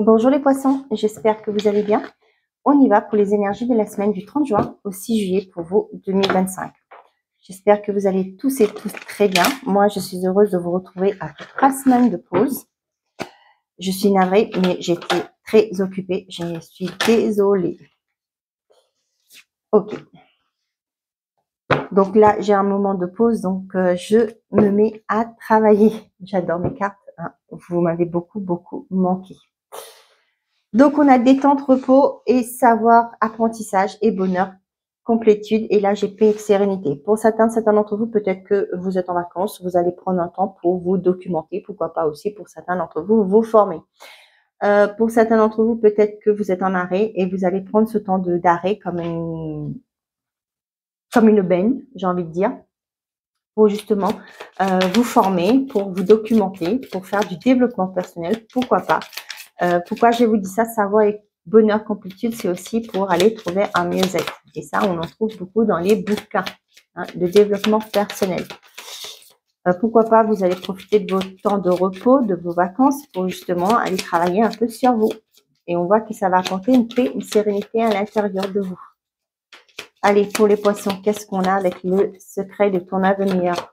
Bonjour les poissons, j'espère que vous allez bien. On y va pour les énergies de la semaine du 30 juin au 6 juillet pour vous 2025. J'espère que vous allez tous et tous très bien. Moi, je suis heureuse de vous retrouver après 3 semaines de pause. Je suis navrée, mais j'étais très occupée. Je suis désolée. Ok. Donc là, j'ai un moment de pause, donc je me mets à travailler. J'adore mes cartes, hein. Vous m'avez beaucoup manqué. Donc, on a détente, repos et savoir, apprentissage et bonheur, complétude. Et là, j'ai paix et sérénité. Pour certains d'entre vous, peut-être que vous êtes en vacances, vous allez prendre un temps pour vous documenter. Pourquoi pas aussi pour certains d'entre vous, vous former. Pour certains d'entre vous, peut-être que vous êtes en arrêt et vous allez prendre ce temps d'arrêt comme une aubaine, j'ai envie de dire, pour justement vous former, pour vous documenter, pour faire du développement personnel. Pourquoi pas. Pourquoi je vous dis ça, savoir et bonheur, complétude, c'est aussi pour aller trouver un mieux-être. Et ça, on en trouve beaucoup dans les bouquins de développement personnel. Pourquoi pas, vous allez profiter de vos temps de repos, de vos vacances, pour justement aller travailler un peu sur vous. Et on voit que ça va apporter une paix, une sérénité à l'intérieur de vous. Allez, pour les poissons, qu'est-ce qu'on a avec le secret de ton avenir?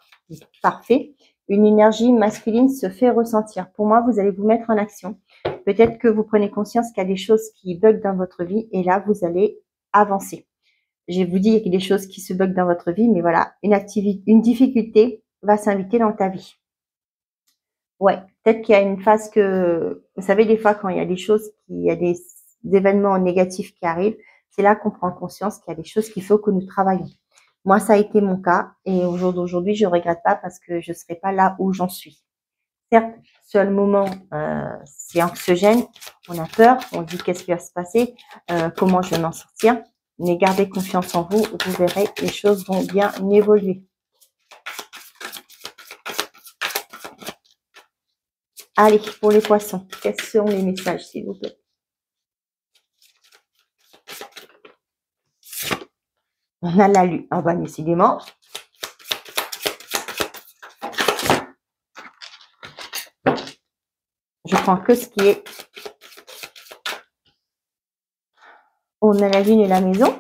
Parfait. Une énergie masculine se fait ressentir. Pour moi, vous allez vous mettre en action. Peut-être que vous prenez conscience qu'il y a des choses qui bug dans votre vie et là, vous allez avancer. Je vous dis qu'il y a des choses qui se bug dans votre vie, mais voilà, une difficulté va s'inviter dans ta vie. Ouais, peut-être qu'il y a une phase que, vous savez, des fois, quand il y a des choses, il y a des événements négatifs qui arrivent, c'est là qu'on prend conscience qu'il y a des choses qu'il faut que nous travaillons. Moi, ça a été mon cas et au jour d'aujourd'hui, je ne regrette pas parce que je ne serai pas là où j'en suis. Certes, sur le moment, c'est anxiogène, on a peur, on dit qu'est-ce qui va se passer, comment je vais m'en sortir, mais gardez confiance en vous, vous verrez, les choses vont bien évoluer. Allez, pour les poissons, quels sont les messages, s'il vous plaît? On a la lune. Ah bah, décidément. Je prends que ce qui est... On a la lune et la maison.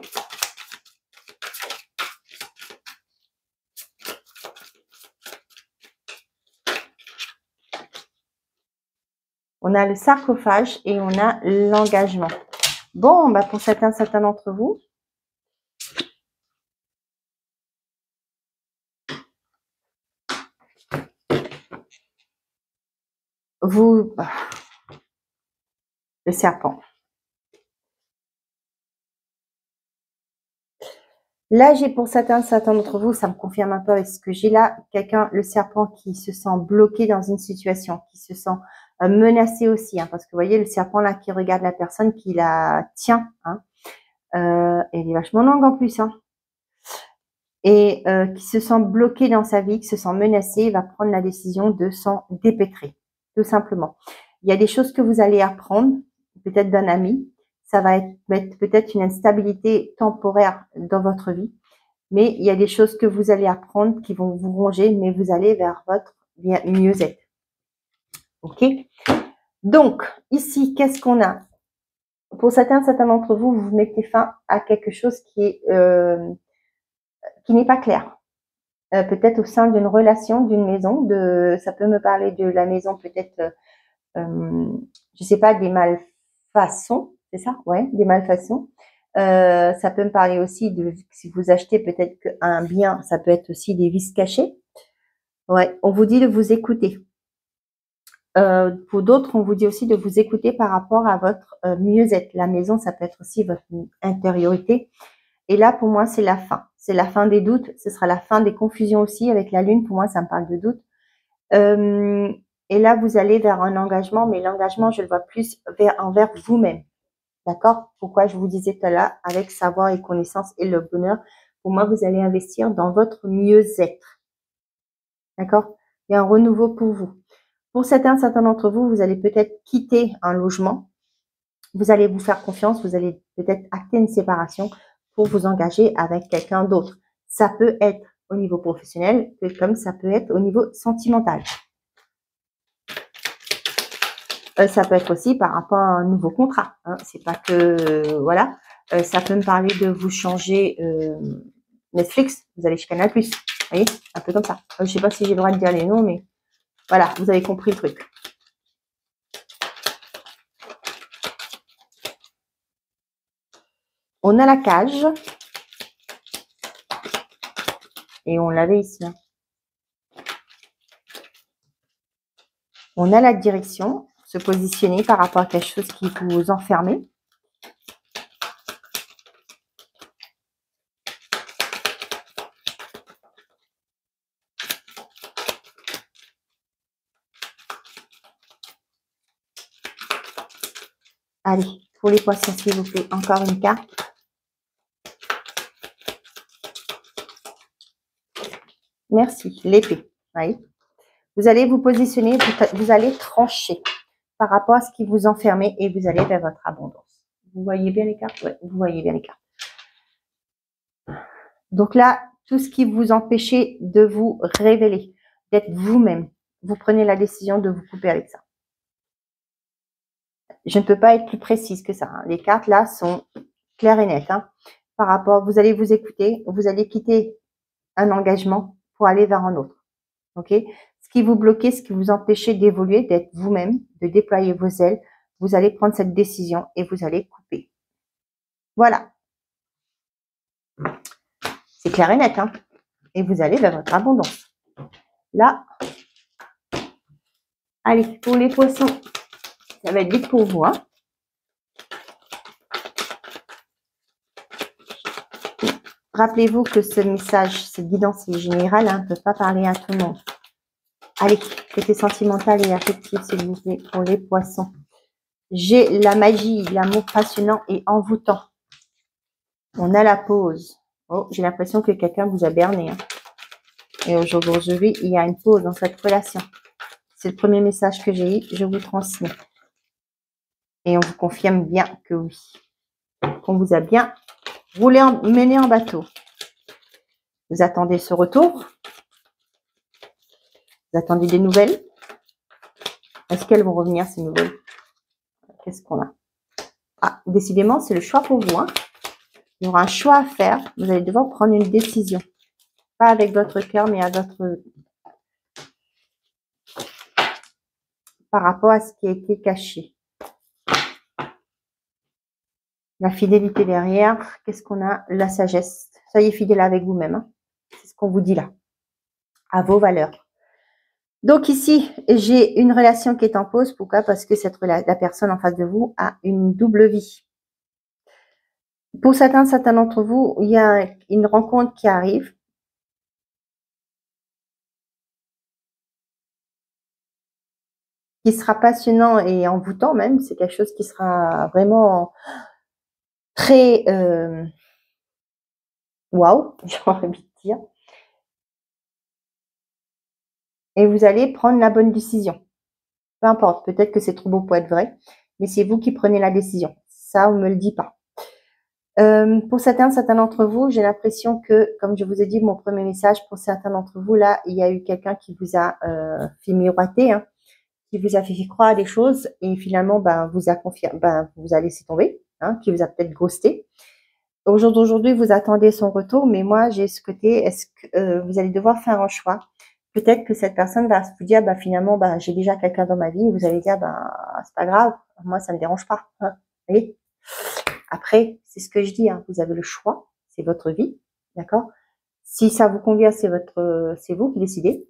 On a le sarcophage et on a l'engagement. Bon, bah pour certains d'entre vous, le serpent. Là, j'ai pour certains d'entre vous, ça me confirme un peu avec ce que j'ai là, quelqu'un, le serpent qui se sent bloqué dans une situation, qui se sent menacé aussi, parce que vous voyez le serpent là qui regarde la personne, qui la tient, elle est vachement longue en plus, et qui se sent bloqué dans sa vie, qui se sent menacé, va prendre la décision de s'en dépêtrer, tout simplement. Il y a des choses que vous allez apprendre, peut-être d'un ami, ça va être peut-être une instabilité temporaire dans votre vie, mais il y a des choses que vous allez apprendre qui vont vous ronger, mais vous allez vers votre mieux-être. Ok? Donc, ici, qu'est-ce qu'on a? Pour certains d'entre vous, vous mettez fin à quelque chose qui n'est pas clair. Peut-être au sein d'une relation, d'une maison, ça peut me parler de la maison, peut-être, je sais pas, des malfaçons, c'est ça? Ouais, des malfaçons. Ça peut me parler aussi de, si vous achetez peut-être un bien, ça peut être aussi des vices cachés. Ouais, on vous dit de vous écouter. Pour d'autres, on vous dit aussi de vous écouter par rapport à votre mieux-être. La maison, ça peut être aussi votre intériorité. Et là, pour moi, c'est la fin. C'est la fin des doutes. Ce sera la fin des confusions aussi avec la lune. Pour moi, ça me parle de doute. Et là, vous allez vers un engagement, mais l'engagement, je le vois plus envers vous-même. D'accord? Pourquoi je vous disais tout à l'heure, avec savoir et connaissance et le bonheur, pour moi, vous allez investir dans votre mieux-être. D'accord? Il y a un renouveau pour vous. Pour certains d'entre vous, vous allez peut-être quitter un logement. Vous allez vous faire confiance. Vous allez peut-être acter une séparation pour vous engager avec quelqu'un d'autre. Ça peut être au niveau professionnel, comme ça peut être au niveau sentimental. Ça peut être aussi par rapport à un nouveau contrat. Hein. C'est pas que voilà. Ça peut me parler de vous changer Netflix. Vous allez chez Canal+. Vous voyez, un peu comme ça. Je sais pas si j'ai le droit de dire les noms, mais voilà, vous avez compris le truc. On a la cage. Et on l'avait ici. Hein. On a la direction. Se positionner par rapport à quelque chose qui vous enferme. Allez, pour les poissons, s'il vous plaît, encore une carte. Merci, l'épée. Oui. Vous allez vous positionner, vous allez trancher par rapport à ce qui vous enferme et vous allez vers votre abondance. Vous voyez bien les cartes? Oui, vous voyez bien les cartes. Donc là, tout ce qui vous empêchait de vous révéler, d'être vous-même, vous prenez la décision de vous couper avec ça. Je ne peux pas être plus précise que ça. Hein. Les cartes là sont claires et nettes. Hein. Par rapport, vous allez vous écouter, vous allez quitter un engagement pour aller vers un autre. Ok? Ce qui vous bloquait, ce qui vous empêchait d'évoluer, d'être vous-même, de déployer vos ailes, vous allez prendre cette décision et vous allez couper. Voilà. C'est clair et net. Hein? Et vous allez vers votre abondance. Là, allez, pour les poissons, ça va être vite pour vous. Hein? Rappelez-vous que ce message, cette guidance est générale, hein, ne peut pas parler à tout le monde. Allez, côté sentimental et affectif, s'il vous plaît, pour les poissons. J'ai la magie, l'amour passionnant et envoûtant. On a la pause. Oh, j'ai l'impression que quelqu'un vous a berné. Hein. Et aujourd'hui, il y a une pause dans cette relation. C'est le premier message que j'ai eu, je vous transmets. Et on vous confirme bien que oui. Qu'on vous a bien mené en bateau. Vous attendez ce retour. Vous attendez des nouvelles. Est-ce qu'elles vont revenir, ces nouvelles? Qu'est-ce qu'on a? Ah, décidément, c'est le choix pour vous. Hein. Il y aura un choix à faire. Vous allez devoir prendre une décision. Pas avec votre cœur, mais à votre... par rapport à ce qui a été caché. La fidélité derrière. Qu'est-ce qu'on a? La sagesse. Soyez fidèle avec vous-même. Hein. C'est ce qu'on vous dit là. À vos valeurs. Donc ici, j'ai une relation qui est en pause. Pourquoi? Parce que la personne en face de vous a une double vie. Pour certains d'entre vous, il y a une rencontre qui arrive. Qui sera passionnant et envoûtant même. C'est quelque chose qui sera vraiment très waouh, j'ai envie de dire. Et vous allez prendre la bonne décision. Peu importe, peut-être que c'est trop beau pour être vrai, mais c'est vous qui prenez la décision. Ça, on ne me le dit pas. Pour certains d'entre vous, j'ai l'impression que, comme je vous ai dit, mon premier message, pour certains d'entre vous, là, il y a eu quelqu'un qui vous a fait miroiter, hein, qui vous a fait croire à des choses, et finalement, ben, vous a confirmé, ben, vous a laissé tomber, hein, qui vous a peut-être ghosté. Au jour d'aujourd'hui, vous attendez son retour, mais moi, j'ai ce côté, est-ce que vous allez devoir faire un choix? Peut-être que cette personne va vous dire, bah, finalement, bah, j'ai déjà quelqu'un dans ma vie, et vous allez dire, bah, c'est pas grave, moi, ça me dérange pas. Hein, vous voyez? Après, c'est ce que je dis, hein, vous avez le choix, c'est votre vie, d'accord? Si ça vous convient, c'est vous qui décidez.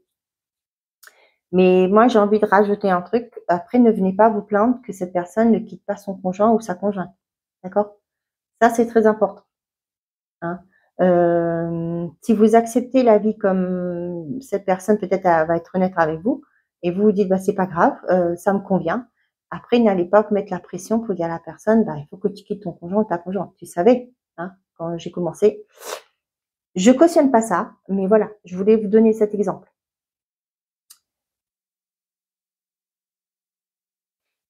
Mais moi, j'ai envie de rajouter un truc. Après, ne venez pas vous plaindre que cette personne ne quitte pas son conjoint ou sa conjointe, d'accord? Ça, c'est très important. Hein. Si vous acceptez la vie comme cette personne, peut-être elle va être honnête avec vous, et vous vous dites, bah, c'est pas grave, ça me convient. Après, n'allez pas vous mettre la pression pour dire à la personne, bah, il faut que tu quittes ton conjoint ou ta conjointe. Tu savais, hein, quand j'ai commencé. Je cautionne pas ça, mais voilà, je voulais vous donner cet exemple.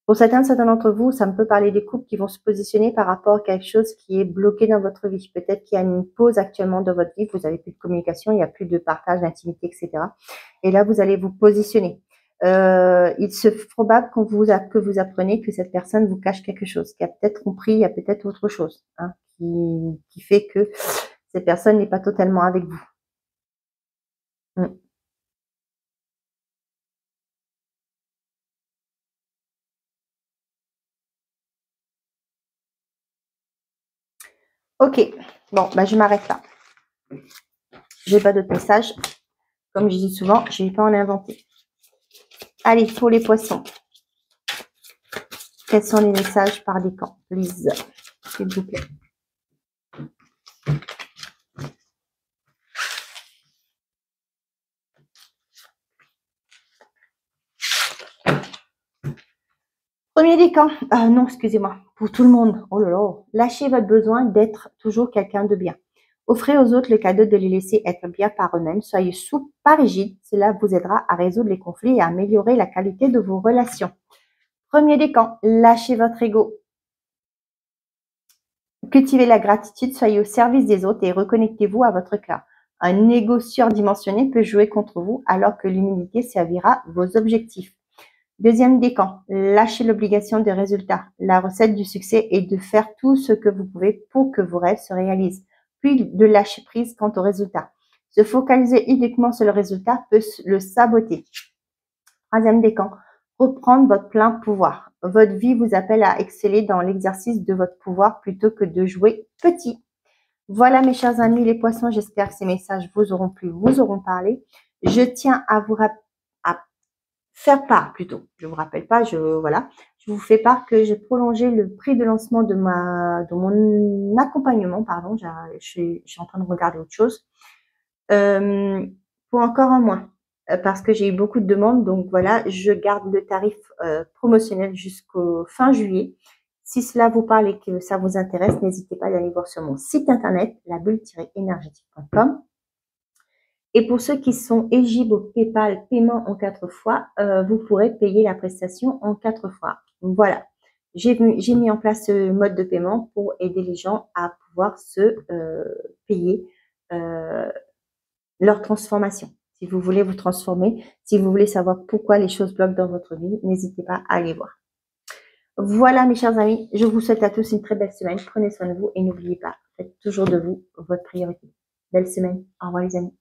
Pour certains d'entre vous, ça me peut parler des couples qui vont se positionner par rapport à quelque chose qui est bloqué dans votre vie. Peut-être qu'il y a une pause actuellement dans votre vie, vous n'avez plus de communication, il n'y a plus de partage, d'intimité, etc. Et là, vous allez vous positionner. il se probable que vous apprenez que cette personne vous cache quelque chose, qui a peut-être compris, il y a peut-être autre chose, hein, qui fait que cette personne n'est pas totalement avec vous. Ok, bon, bah, je m'arrête là. J'ai pas d'autres messages. Comme je dis souvent, je ne vais pas en inventer. Allez, pour les poissons. Quels sont les messages par décan, please, s'il vous plaît. Premier décan. Non, excusez-moi. Pour tout le monde. Oh là là. Lâchez votre besoin d'être toujours quelqu'un de bien. Offrez aux autres le cadeau de les laisser être bien par eux-mêmes. Soyez souple, pas rigide. Cela vous aidera à résoudre les conflits et à améliorer la qualité de vos relations. Premier décan. Lâchez votre ego. Cultivez la gratitude, soyez au service des autres et reconnectez-vous à votre cœur. Un ego surdimensionné peut jouer contre vous alors que l'humilité servira vos objectifs. Deuxième décan, lâchez l'obligation des résultats. La recette du succès est de faire tout ce que vous pouvez pour que vos rêves se réalisent, puis de lâcher prise quant aux résultats. Se focaliser uniquement sur le résultat peut le saboter. Troisième décan, reprendre votre plein pouvoir. Votre vie vous appelle à exceller dans l'exercice de votre pouvoir plutôt que de jouer petit. Voilà mes chers amis les poissons, j'espère que ces messages vous auront plu, vous auront parlé. Je tiens à vous faire part plutôt. Je vous rappelle pas, je vous fais part que j'ai prolongé le prix de lancement de mon accompagnement, pardon. Je suis en train de regarder autre chose pour encore un mois parce que j'ai eu beaucoup de demandes. Donc voilà, je garde le tarif promotionnel jusqu'au fin juillet. Si cela vous parle et que ça vous intéresse, n'hésitez pas à aller voir sur mon site internet labulle-énergétique.com. Et pour ceux qui sont éligibles au PayPal, paiement en 4 fois, vous pourrez payer la prestation en 4 fois. Voilà, j'ai mis en place ce mode de paiement pour aider les gens à pouvoir se payer leur transformation. Si vous voulez vous transformer, si vous voulez savoir pourquoi les choses bloquent dans votre vie, n'hésitez pas à aller voir. Voilà mes chers amis, je vous souhaite à tous une très belle semaine. Prenez soin de vous et n'oubliez pas, faites toujours de vous votre priorité. Belle semaine. Au revoir les amis.